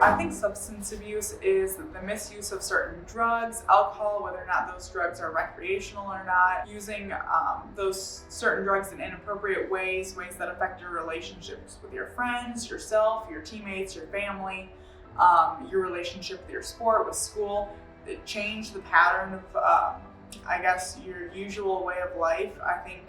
I think substance abuse is the misuse of certain drugs, alcohol, whether or not those drugs are recreational or not, using those certain drugs in inappropriate ways that affect your relationships with your friends, yourself, your teammates, your family, your relationship with your sport, with school. It changed the pattern of, I guess, your usual way of life. I think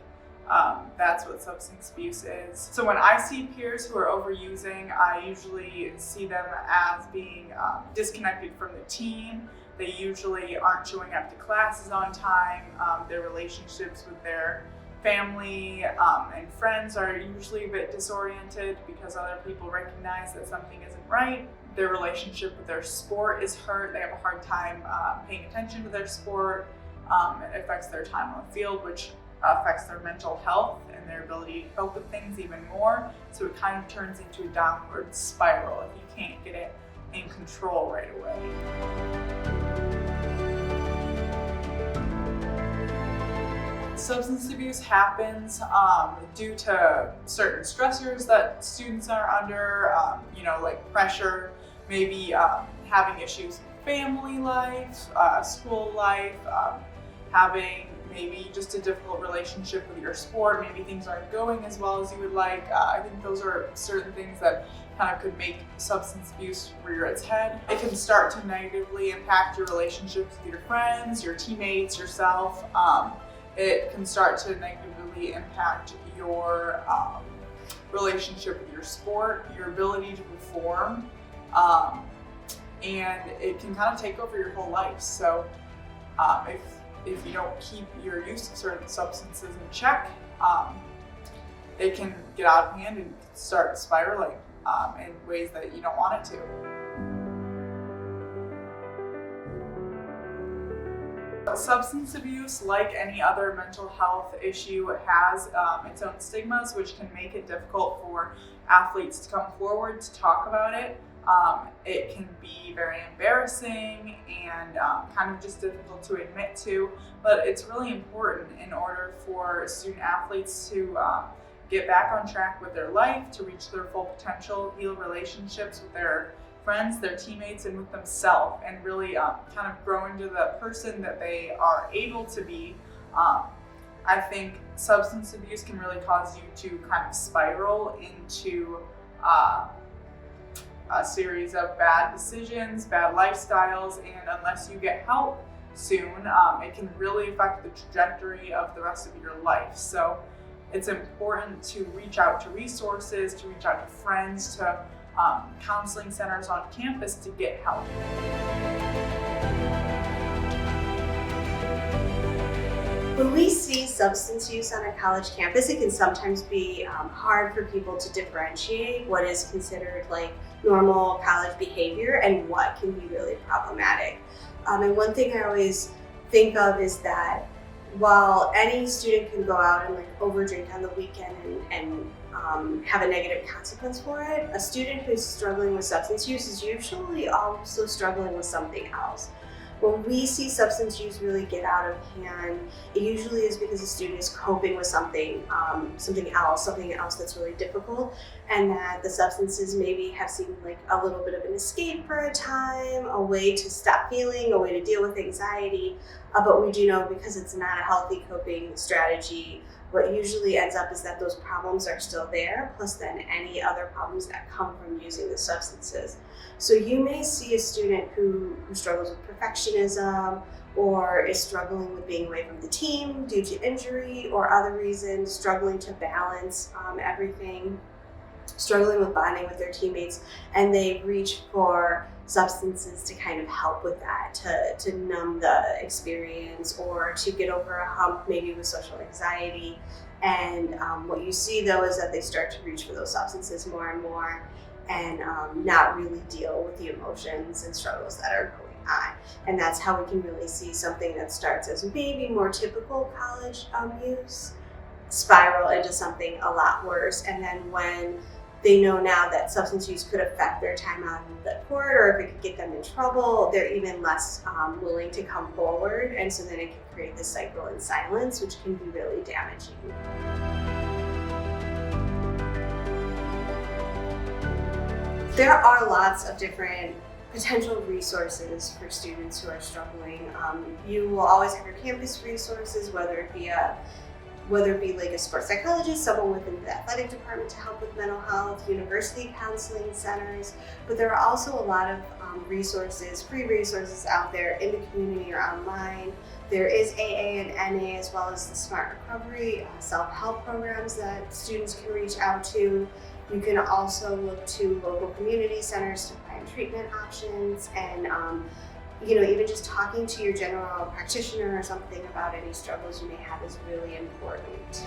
that's what substance abuse is. So when I see peers who are overusing, I usually see them as being disconnected from the team. They usually aren't showing up to classes on time. Their relationships with their family and friends are usually a bit disoriented because other people recognize that something isn't right. Their relationship with their sport is hurt. They have a hard time paying attention to their sport. It affects their time on the field, which affects their mental health and their ability to cope with things even more. So it kind of turns into a downward spiral if you can't get it in control right away. Substance abuse happens due to certain stressors that students are under, like pressure, maybe having issues in family life, school life, having maybe just a difficult relationship with your sport, maybe things aren't going as well as you would like. I think those are certain things that kind of could make substance abuse rear its head. It can start to negatively impact your relationships with your friends, your teammates, yourself. It can start to negatively impact your relationship with your sport, your ability to perform, and it can kind of take over your whole life. So if you don't keep your use of certain substances in check, it can get out of hand and start spiraling in ways that you don't want it to. Substance abuse, like any other mental health issue, has its own stigmas, which can make it difficult for athletes to come forward to talk about it. It can be very embarrassing and kind of just difficult to admit to, but it's really important in order for student athletes to get back on track with their life, to reach their full potential, heal relationships with their friends, their teammates, and with themselves, and really kind of grow into the person that they are able to be. I think substance abuse can really cause you to kind of spiral into a series of bad decisions, bad lifestyles, and unless you get help soon, it can really affect the trajectory of the rest of your life. So it's important to reach out to resources, to reach out to friends, to counseling centers on campus to get help. When we see substance use on a college campus, it can sometimes be hard for people to differentiate what is considered like normal college behavior and what can be really problematic. And one thing I always think of is that while any student can go out and like overdrink on the weekend and have a negative consequence for it, a student who's struggling with substance use is usually also struggling with something else. When we see substance use really get out of hand, it usually is because the student is coping with something else that's really difficult, and that the substances maybe have seemed like a little bit of an escape for a time, a way to stop feeling, a way to deal with anxiety. But we do know, because it's not a healthy coping strategy, what usually ends up is that those problems are still there, plus then any other problems that come from using the substances. So you may see a student who struggles with perfectionism, or is struggling with being away from the team due to injury or other reasons, struggling to balance everything, struggling with bonding with their teammates, and they reach for substances to kind of help with that, to numb the experience or to get over a hump, maybe with social anxiety. And what you see though is that they start to reach for those substances more and more, and not really deal with the emotions and struggles that are going on. And that's how we can really see something that starts as maybe more typical college use spiral into something a lot worse. And then when they know now that substance use could affect their time on the court, or if it could get them in trouble, they're even less willing to come forward. And so then it can create this cycle in silence, which can be really damaging. There are lots of different potential resources for students who are struggling. You will always have your campus resources, whether it be like a sports psychologist, someone within the athletic department to help with mental health, university counseling centers, but there are also a lot of resources, free resources out there in the community or online. There is AA and NA, as well as the Smart Recovery self-help programs that students can reach out to. You can also look to local community centers to find treatment options, and even just talking to your general practitioner or something about any struggles you may have is really important.